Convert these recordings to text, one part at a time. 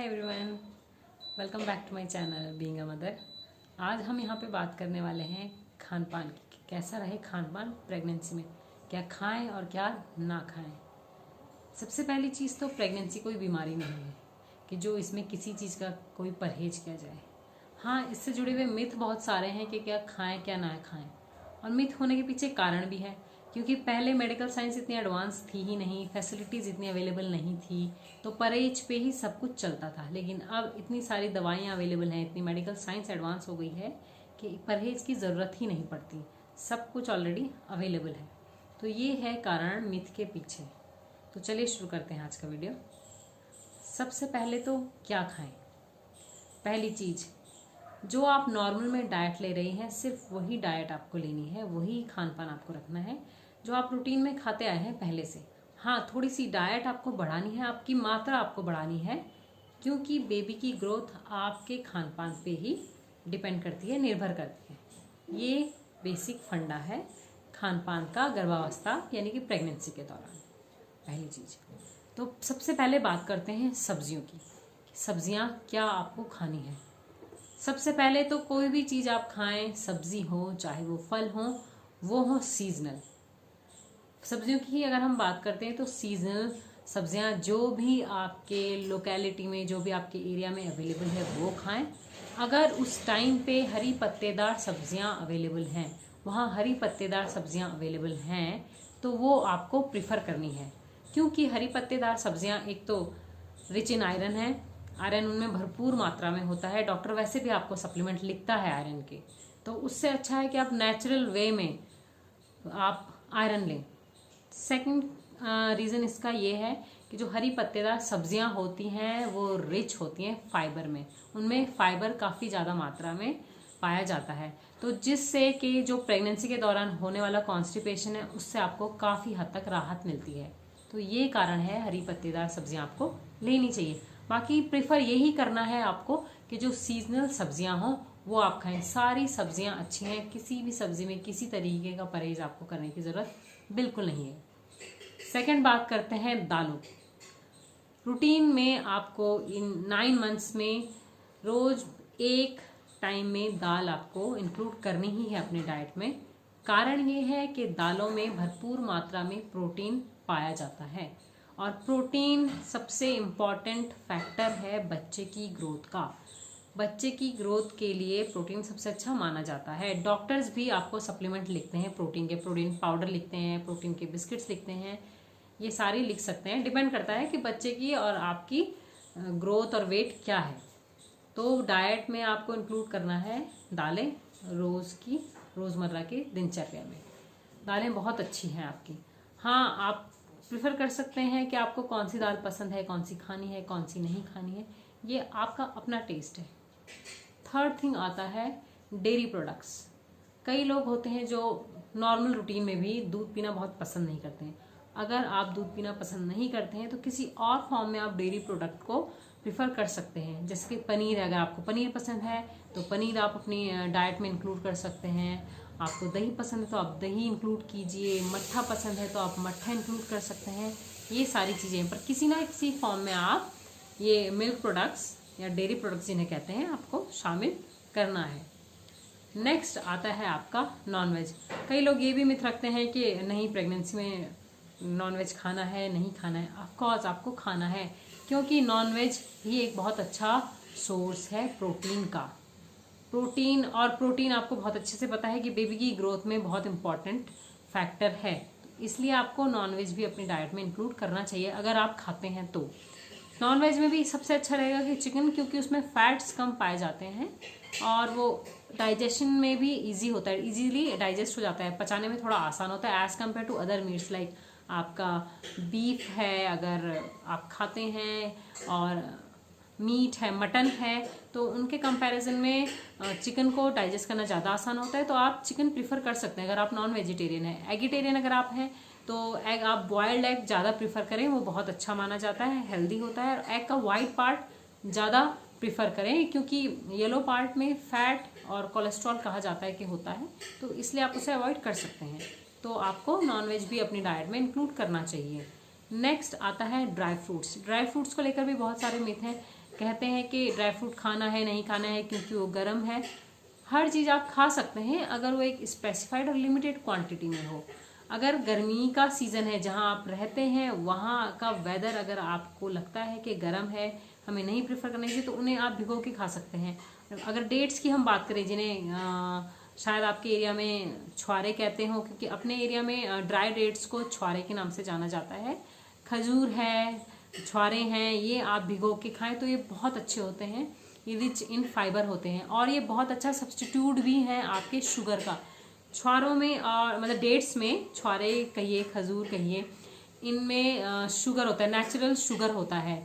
Hi everyone, welcome back to my channel being a mother. आज हम यहाँ पे बात करने वाले हैं खान पान की। कैसा रहे खान पान प्रेगनेंसी में, क्या खाएं और क्या ना खाएं। सबसे पहली चीज़ तो प्रेगनेंसी कोई बीमारी नहीं है कि जो इसमें किसी चीज़ का कोई परहेज किया जाए। हाँ, इससे जुड़े हुए मिथ बहुत सारे हैं कि क्या खाएं क्या ना खाएं, और मिथ होने के पीछे कारण भी है क्योंकि पहले मेडिकल साइंस इतनी एडवांस थी ही नहीं, फैसिलिटीज़ इतनी अवेलेबल नहीं थी, तो परहेज पे ही सब कुछ चलता था। लेकिन अब इतनी सारी दवाइयाँ अवेलेबल हैं, इतनी मेडिकल साइंस एडवांस हो गई है कि परहेज की ज़रूरत ही नहीं पड़ती, सब कुछ ऑलरेडी अवेलेबल है। तो ये है कारण मिथ के पीछे। तो चलिए शुरू करते हैं आज का वीडियो। सबसे पहले तो क्या खाएं। पहली चीज़, जो आप नॉर्मल में डाइट ले रही हैं सिर्फ वही डाइट आपको लेनी है, वही खान पान आपको रखना है जो आप रूटीन में खाते आए हैं पहले से। हाँ, थोड़ी सी डाइट आपको बढ़ानी है, आपकी मात्रा आपको बढ़ानी है, क्योंकि बेबी की ग्रोथ आपके खान पान पे ही डिपेंड करती है, निर्भर करती है। ये बेसिक फंडा है खान पान का गर्भावस्था यानी कि प्रेगनेंसी के दौरान। पहली चीज़ तो सबसे पहले बात करते हैं सब्जियों की। सब्जियां क्या आपको खानी है। सबसे पहले तो कोई भी चीज़ आप खाएं, सब्जी हो चाहे वो फल हो, वो हो सीजनल। सब्जियों की अगर हम बात करते हैं तो सीजनल सब्जियां जो भी आपके लोकेलिटी में, जो भी आपके एरिया में अवेलेबल है वो खाएं। अगर उस टाइम पे हरी पत्तेदार सब्जियां अवेलेबल हैं, वहाँ हरी पत्तेदार सब्जियां अवेलेबल हैं, तो वो आपको प्रिफर करनी है। क्योंकि हरी पत्तेदार सब्जियां एक तो रिच इन आयरन है, आयरन उनमें भरपूर मात्रा में होता है। डॉक्टर वैसे भी आपको सप्लीमेंट लिखता है आयरन के, तो उससे अच्छा है कि आप नेचुरल वे में आप आयरन लें। सेकंड रीज़न इसका ये है कि जो हरी पत्तेदार सब्जियां होती हैं वो रिच होती हैं फाइबर में, उनमें फाइबर काफ़ी ज़्यादा मात्रा में पाया जाता है, तो जिससे कि जो प्रेगनेंसी के दौरान होने वाला कॉन्स्टिपेशन है उससे आपको काफ़ी हद तक राहत मिलती है। तो ये कारण है हरी पत्तेदार सब्जियां आपको लेनी चाहिए। बाकी प्रेफर यही करना है आपको कि जो सीजनल सब्जियां हों वो आप खाएं। सारी सब्जियां अच्छी हैं, किसी भी सब्जी में किसी तरीके का परहेज आपको करने की ज़रूरत बिल्कुल नहीं है। सेकंड बात करते हैं दालों। रूटीन में आपको इन 9 मंथ्स में रोज एक टाइम में दाल आपको इंक्लूड करनी ही है अपने डाइट में। कारण ये है कि दालों में भरपूर मात्रा में प्रोटीन पाया जाता है, और प्रोटीन सबसे इम्पॉर्टेंट फैक्टर है बच्चे की ग्रोथ का। बच्चे की ग्रोथ के लिए प्रोटीन सबसे अच्छा माना जाता है। डॉक्टर्स भी आपको सप्लीमेंट लिखते हैं प्रोटीन के, प्रोटीन पाउडर लिखते हैं, प्रोटीन के बिस्किट्स लिखते हैं, ये सारे लिख सकते हैं। डिपेंड करता है कि बच्चे की और आपकी ग्रोथ और वेट क्या है। तो डाइट में आपको इंक्लूड करना है दालें रोज़मर्रा की दिनचर्या में। दालें बहुत अच्छी हैं आपकी। हाँ, आप प्रिफर कर सकते हैं कि आपको कौन सी दाल पसंद है, कौन सी खानी है, कौन सी नहीं खानी है, ये आपका अपना टेस्ट है। थर्ड थिंग आता है डेयरी प्रोडक्ट्स। कई लोग होते हैं जो नॉर्मल रूटीन में भी दूध पीना बहुत पसंद नहीं करते हैं। अगर आप दूध पीना पसंद नहीं करते हैं तो किसी और फॉर्म में आप डेयरी प्रोडक्ट को प्रिफर कर सकते हैं। जैसे कि पनीर, अगर आपको पनीर पसंद है तो पनीर आप अपनी डाइट में इंक्लूड कर सकते हैं। आपको दही पसंद है तो आप दही इंक्लूड कीजिए। मट्ठा पसंद है तो आप मट्ठा इंक्लूड कर सकते हैं। ये सारी चीज़ें हैं, पर किसी ना किसी फॉर्म में आप ये मिल्क प्रोडक्ट्स या डेयरी प्रोडक्ट्स जिन्हें कहते हैं आपको शामिल करना है। नेक्स्ट आता है आपका नॉनवेज। कई लोग ये भी मिथ रखते हैं कि नहीं, प्रेगनेंसी में नॉनवेज खाना है, नहीं खाना है। ऑफकोर्स आपको खाना है, क्योंकि नॉनवेज भी एक बहुत अच्छा सोर्स है प्रोटीन का। प्रोटीन आपको बहुत अच्छे से पता है कि बेबी की ग्रोथ में बहुत इंपॉर्टेंट फैक्टर है, इसलिए आपको नॉनवेज भी अपनी डाइट में इंक्लूड करना चाहिए अगर आप खाते हैं तो। नॉनवेज में भी सबसे अच्छा रहेगा कि चिकन, क्योंकि उसमें फैट्स कम पाए जाते हैं और वो डाइजेशन में भी इजी होता है, इजीली डाइजेस्ट हो जाता है, पचाने में थोड़ा आसान होता है as compare to other meats. Like आपका बीफ है अगर आप खाते हैं, और मीट है, मटन है, तो उनके कंपैरिजन में चिकन को डाइजेस्ट करना ज़्यादा आसान होता है, तो आप चिकन प्रीफर कर सकते हैं अगर आप नॉन वेजिटेरियन है। एगिटेरियन अगर आप हैं तो एग, आप बॉयल्ड एग ज़्यादा प्रीफर करें, वो बहुत अच्छा माना जाता है, हेल्दी होता है। और एग का वाइट पार्ट ज़्यादा प्रीफर करें, क्योंकि येलो पार्ट में फैट और कोलेस्ट्रॉल कहा जाता है कि होता है, तो इसलिए आप उसे अवॉइड कर सकते हैं। तो आपको नॉनवेज भी अपनी डाइट में इंक्लूड करना चाहिए। नेक्स्ट आता है ड्राई फ्रूट्स। ड्राई फ्रूट्स को लेकर भी बहुत सारे मिथ हैं कहते हैं कि ड्राई फ्रूट खाना है नहीं खाना है क्योंकि वो गर्म है। हर चीज़ आप खा सकते हैं अगर वो एक स्पेसिफाइड और लिमिटेड क्वांटिटी में हो। अगर गर्मी का सीज़न है जहाँ आप रहते हैं, वहाँ का वेदर अगर आपको लगता है कि गर्म है, हमें नहीं प्रेफर करना चाहिए, तो उन्हें आप भिगो के खा सकते हैं। अगर डेट्स की हम बात करें, जिन्हें शायद आपके एरिया में छुआरे कहते हो, क्योंकि अपने एरिया में ड्राई डेट्स को छुआरे के नाम से जाना जाता है। खजूर है, छुआरे हैं, ये आप भिगो के खाएं तो ये बहुत अच्छे होते हैं। ये रिच इन फाइबर होते हैं और ये बहुत अच्छा सब्स्टिट्यूट भी है आपके शुगर का। छुआरों में और मतलब डेट्स में, छुआरे कहिए खजूर कहिए, इनमें शुगर होता है, नेचुरल शुगर होता है,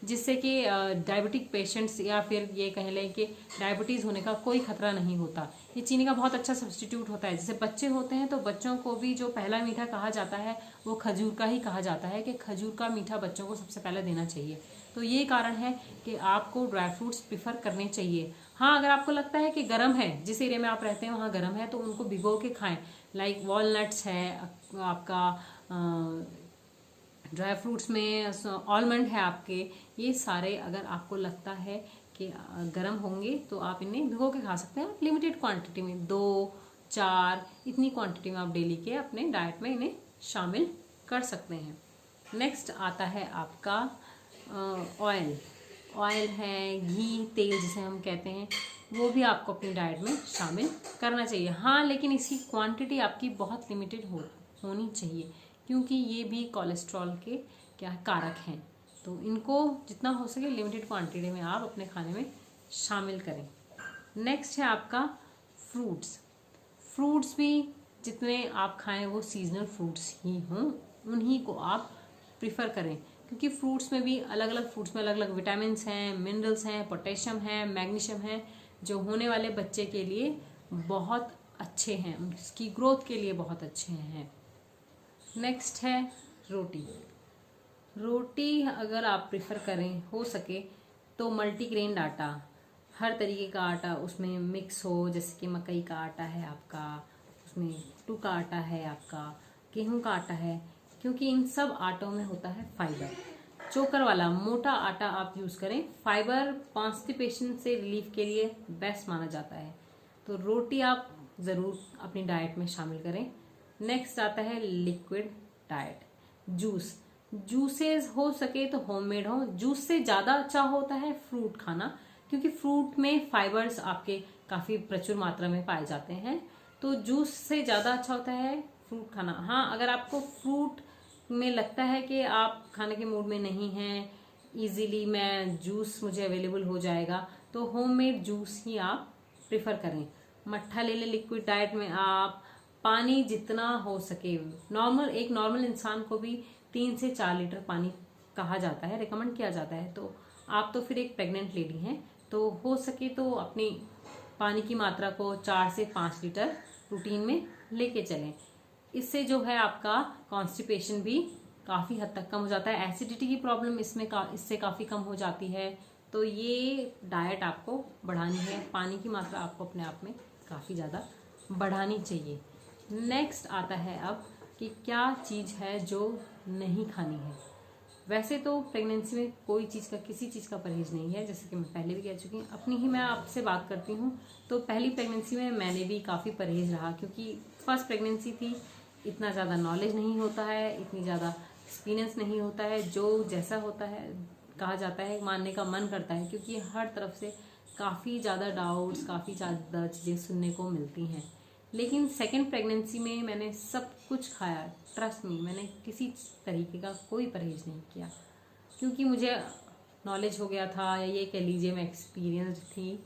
जिससे कि डायबिटिक पेशेंट्स या फिर ये कह लें कि डायबिटीज़ होने का कोई खतरा नहीं होता। ये चीनी का बहुत अच्छा सब्स्टिट्यूट होता है। जैसे बच्चे होते हैं तो बच्चों को भी जो पहला मीठा कहा जाता है वो खजूर का ही कहा जाता है, कि खजूर का मीठा बच्चों को सबसे पहले देना चाहिए। तो ये कारण है कि आपको ड्राई फ्रूट्स प्रिफर करने चाहिए। हाँ, अगर आपको लगता है कि गर्म है, जिस एरिया में आप रहते हैं वहाँ गर्म है, तो उनको भिगो के खाएं। लाइक वॉलनट्स है आपका, ड्राई फ्रूट्स में आलमंड है आपके, ये सारे अगर आपको लगता है कि गर्म होंगे तो आप इन्हें भिगो के खा सकते हैं। लिमिटेड क्वांटिटी में 2-4 इतनी क्वांटिटी में आप डेली के अपने डाइट में इन्हें शामिल कर सकते हैं। नेक्स्ट आता है आपका ऑयल। ऑयल है, घी, तेल जिसे हम कहते हैं, वो भी आपको अपनी डाइट में शामिल करना चाहिए। हाँ, लेकिन इसकी क्वांटिटी आपकी बहुत लिमिटेड होनी चाहिए, क्योंकि ये भी कोलेस्ट्रॉल के कारक हैं। तो इनको जितना हो सके लिमिटेड क्वांटिटी में आप अपने खाने में शामिल करें। नेक्स्ट है आपका फ्रूट्स। फ्रूट्स भी जितने आप खाएं वो सीजनल फ्रूट्स ही हों, उन्हीं को आप प्रिफर करें, क्योंकि फ्रूट्स में भी अलग अलग फ्रूट्स में अलग अलग विटामिन हैं, मिनरल्स हैं, पोटेशियम है, मैग्नीशियम है, जो होने वाले बच्चे के लिए बहुत अच्छे हैं, उसकी ग्रोथ के लिए बहुत अच्छे हैं। नेक्स्ट है रोटी। रोटी अगर आप प्रिफर करें हो सके तो मल्टीग्रेन आटा, हर तरीके का आटा उसमें मिक्स हो, जैसे कि मकई का आटा है आपका, उसमें कुट्टू का आटा है आपका, गेहूं का आटा है, क्योंकि इन सब आटों में होता है फाइबर। चोकर वाला मोटा आटा आप यूज़ करें, फाइबर कॉन्स्टिपेशन से रिलीफ के लिए बेस्ट माना जाता है। तो रोटी आप ज़रूर अपनी डाइट में शामिल करें। नेक्स्ट आता है लिक्विड डाइट। जूसेस हो सके तो होममेड हो। जूस से ज़्यादा अच्छा होता है फ्रूट खाना, क्योंकि फ्रूट में फाइबर्स आपके काफ़ी प्रचुर मात्रा में पाए जाते हैं, तो जूस से ज़्यादा अच्छा होता है फ्रूट खाना। हाँ, अगर आपको फ्रूट में लगता है कि आप खाने के मूड में नहीं हैं, इजीली मैं जूस मुझे अवेलेबल हो जाएगा, तो होममेड जूस ही आप प्रेफर करें। मट्ठा ले लें लिक्विड डाइट में आप। पानी जितना हो सके, एक नॉर्मल इंसान को भी 3 से 4 लीटर पानी कहा जाता है, रिकमेंड किया जाता है। तो आप तो फिर एक प्रेग्नेंट लेडी हैं, तो हो सके तो अपनी पानी की मात्रा को 4 से 5 लीटर रूटीन में लेके चलें। इससे जो है आपका कॉन्स्टिपेशन भी काफ़ी हद तक कम हो जाता है, एसिडिटी की प्रॉब्लम इससे काफ़ी कम हो जाती है। तो ये डाइट आपको बढ़ानी है, पानी की मात्रा आपको अपने आप में काफ़ी ज़्यादा बढ़ानी चाहिए। नेक्स्ट आता है अब कि क्या चीज़ है जो नहीं खानी है। वैसे तो प्रेगनेंसी में कोई चीज़ का, किसी चीज़ का परहेज नहीं है, जैसे कि मैं पहले भी कह चुकी हूँ। अपनी ही मैं आपसे बात करती हूँ, तो पहली प्रेगनेंसी में मैंने भी काफ़ी परहेज रहा, क्योंकि फर्स्ट प्रेगनेंसी थी, इतना ज़्यादा नॉलेज नहीं होता है, इतनी ज़्यादा एक्सपीरियंस नहीं होता है। जो जैसा होता है कहा जाता है मानने का मन करता है, क्योंकि हर तरफ से काफ़ी ज़्यादा डाउट्स, काफ़ी ज़्यादा चीज़ें सुनने को मिलती हैं। लेकिन सेकेंड प्रेगनेंसी में मैंने सब कुछ खाया, ट्रस्ट मी, मैंने किसी तरीके का कोई परहेज नहीं किया, क्योंकि मुझे नॉलेज हो गया था, या ये कह लीजिए मैं एक्सपीरियंस्ड थी।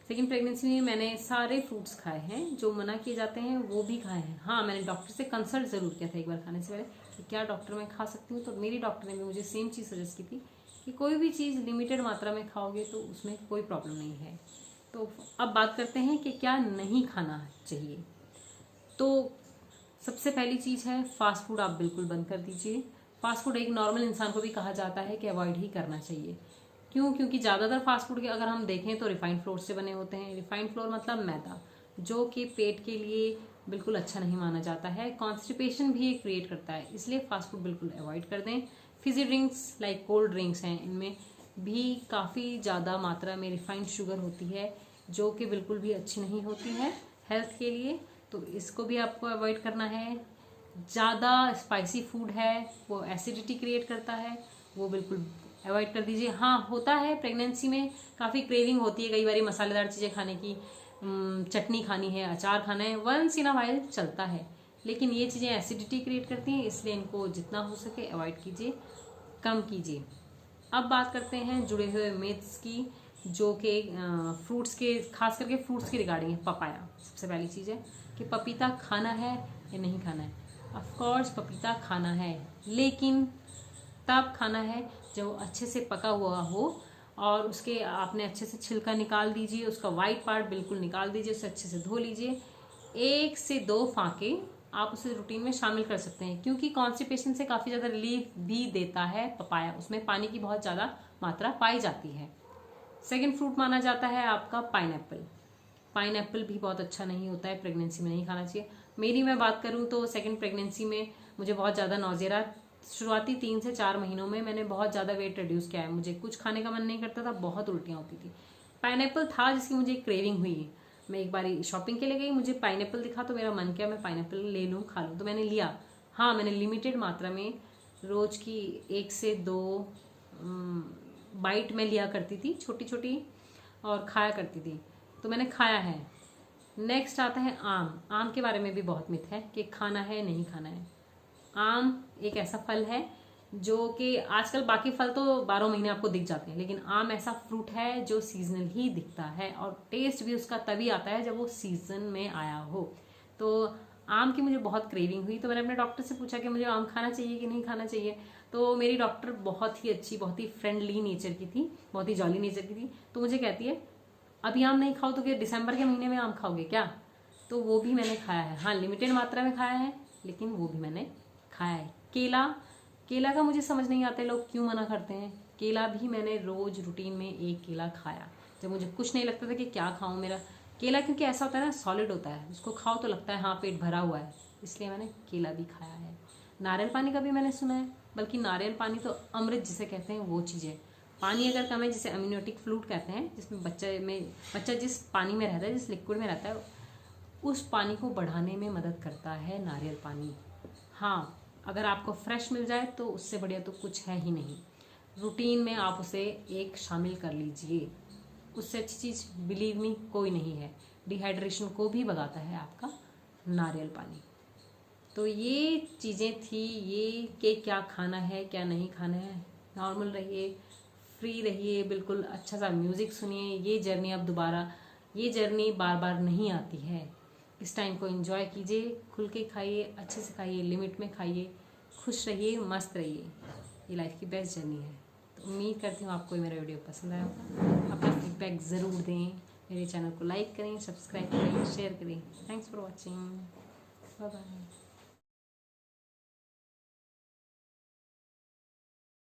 सेकेंड प्रेगनेंसी में मैंने सारे फ्रूट्स खाए हैं, जो मना किए जाते हैं वो भी खाए हैं। हाँ, मैंने डॉक्टर से कंसल्ट ज़रूर किया था एक बार खाने से पहले कि क्या डॉक्टर मैं खा सकती हूँ, तो मेरी डॉक्टर ने भी मुझे सेम चीज़ सजेस्ट की थी कि कोई भी चीज़ लिमिटेड मात्रा में खाओगे तो उसमें कोई प्रॉब्लम नहीं है। तो अब बात करते हैं कि क्या नहीं खाना चाहिए। तो सबसे पहली चीज़ है, फास्ट फूड आप बिल्कुल बंद कर दीजिए। फास्ट फूड एक नॉर्मल इंसान को भी कहा जाता है कि अवॉइड ही करना चाहिए। क्यों? क्योंकि ज़्यादातर फास्ट फूड के अगर हम देखें तो रिफाइंड फ्लोर से बने होते हैं। रिफाइंड फ्लोर मतलब मैदा, जो कि पेट के लिए बिल्कुल अच्छा नहीं माना जाता है, कॉन्स्टिपेशन भी क्रिएट करता है, इसलिए फास्ट फूड बिल्कुल अवॉइड कर दें। Fiji drinks like cold drinks हैं, इनमें भी काफ़ी ज़्यादा मात्रा में रिफाइंड शुगर होती है, जो कि बिल्कुल भी अच्छी नहीं होती है हेल्थ के लिए। तो इसको भी आपको अवॉइड करना है। ज़्यादा स्पाइसी फूड है वो एसिडिटी क्रिएट करता है, वो बिल्कुल अवॉइड कर दीजिए। हाँ, होता है प्रेगनेंसी में काफ़ी क्रेविंग होती है कई बार मसालेदार चीज़ें खाने की, चटनी खानी है, अचार खाना है, वंस इन अ वाइल चलता है, लेकिन ये चीज़ें एसिडिटी क्रिएट करती हैं, इसलिए इनको जितना हो सके अवॉइड कीजिए, कम कीजिए। अब बात करते हैं जुड़े हुए मिथ्स की, जो कि फ्रूट्स के, खास करके फ्रूट्स के रिगार्डिंग है। पपाया सबसे पहली चीज़ है कि पपीता खाना है या नहीं खाना है। ऑफ कोर्स पपीता खाना है, लेकिन तब खाना है जब वो अच्छे से पका हुआ हो और उसके आपने अच्छे से छिलका निकाल दीजिए, उसका वाइट पार्ट बिल्कुल निकाल दीजिए, उसे अच्छे से धो लीजिए। 1 से 2 फाँके आप उसे रूटीन में शामिल कर सकते हैं, क्योंकि कॉन्स्टिपेशन से काफ़ी ज़्यादा रिलीफ भी देता है पपाया, उसमें पानी की बहुत ज़्यादा मात्रा पाई जाती है। सेकंड फ्रूट माना जाता है आपका पाइनएप्पल। पाइनएप्पल भी बहुत अच्छा नहीं होता है, प्रेगनेंसी में नहीं खाना चाहिए। मेरी मैं बात करूँ तो सेकंड प्रेगनेंसी में मुझे बहुत ज़्यादा नौजेरा, शुरुआती 3 से 4 महीनों में मैंने बहुत ज़्यादा वेट रिड्यूस किया है, मुझे कुछ खाने का मन नहीं करता था, बहुत उल्टियाँ होती थी। पाइनएप्पल था जिसकी मुझे क्रेविंग हुई, मैं एक बार शॉपिंग के लिए गई, मुझे पाइनएप्पल दिखा तो मेरा मन किया मैं पाइनएप्पल ले लूँ, खा लूँ, तो मैंने लिया। हाँ, मैंने लिमिटेड मात्रा में रोज़ की 1 से 2 बाइट में लिया करती थी, छोटी छोटी, और खाया करती थी, तो मैंने खाया है। नेक्स्ट आता है आम। आम के बारे में भी बहुत मिथ है कि खाना है नहीं खाना है। आम एक ऐसा फल है जो कि आजकल बाकी फल तो 12 महीने आपको दिख जाते हैं, लेकिन आम ऐसा फ्रूट है जो सीजनल ही दिखता है, और टेस्ट भी उसका तभी आता है जब वो सीजन में आया हो। तो आम की मुझे बहुत क्रेविंग हुई, तो मैंने अपने डॉक्टर से पूछा कि मुझे आम खाना चाहिए कि नहीं खाना चाहिए। तो मेरी डॉक्टर बहुत ही अच्छी, बहुत ही फ्रेंडली नेचर की थी, बहुत ही जॉली नेचर की थी, तो मुझे कहती है अभी आम नहीं खाओ तो क्या दिसंबर के महीने में आम खाओगे क्या? तो वो भी मैंने खाया है। हाँ, लिमिटेड मात्रा में खाया है, लेकिन वो भी मैंने खाया है। केला, केला का मुझे समझ नहीं आता है लोग क्यों मना करते हैं। केला भी मैंने रोज रूटीन में 1 केला खाया, जब मुझे कुछ नहीं लगता था कि क्या खाऊं। मेरा केला क्योंकि ऐसा होता है ना, सॉलिड होता है, उसको खाओ तो लगता है हाँ पेट भरा हुआ है, इसलिए मैंने केला भी खाया है। नारियल पानी का भी मैंने सुना है, बल्कि नारियल पानी तो अमृत जिसे कहते हैं वो चीज़ है। पानी अगर कम है, जिसे अम्यूनियोटिक फ्लूइड कहते हैं, जिसमें बच्चा जिस पानी में रहता है, जिस लिक्विड में रहता है, उस पानी को बढ़ाने में मदद करता है नारियल पानी। हाँ, अगर आपको फ्रेश मिल जाए तो उससे बढ़िया तो कुछ है ही नहीं। रूटीन में आप उसे एक शामिल कर लीजिए, उससे अच्छी चीज़ बिलीव मी कोई नहीं है। डिहाइड्रेशन को भी भगाता है आपका नारियल पानी। तो ये चीज़ें थी, ये कि क्या खाना है क्या नहीं खाना है। नॉर्मल रहिए, फ्री रहिए, बिल्कुल अच्छा सा म्यूज़िक सुनिए। ये जर्नी बार बार नहीं आती है, इस टाइम को एंजॉय कीजिए, खुल के खाइए, अच्छे से खाइए, लिमिट में खाइए, खुश रहिए, मस्त रहिए। ये लाइफ की बेस्ट जर्नी है। तो उम्मीद करती हूँ आपको मेरा वीडियो पसंद आया होगा। अपना फीडबैक ज़रूर दें, मेरे चैनल को लाइक करें, सब्सक्राइब करें, शेयर करें। Thanks for watching, bye bye.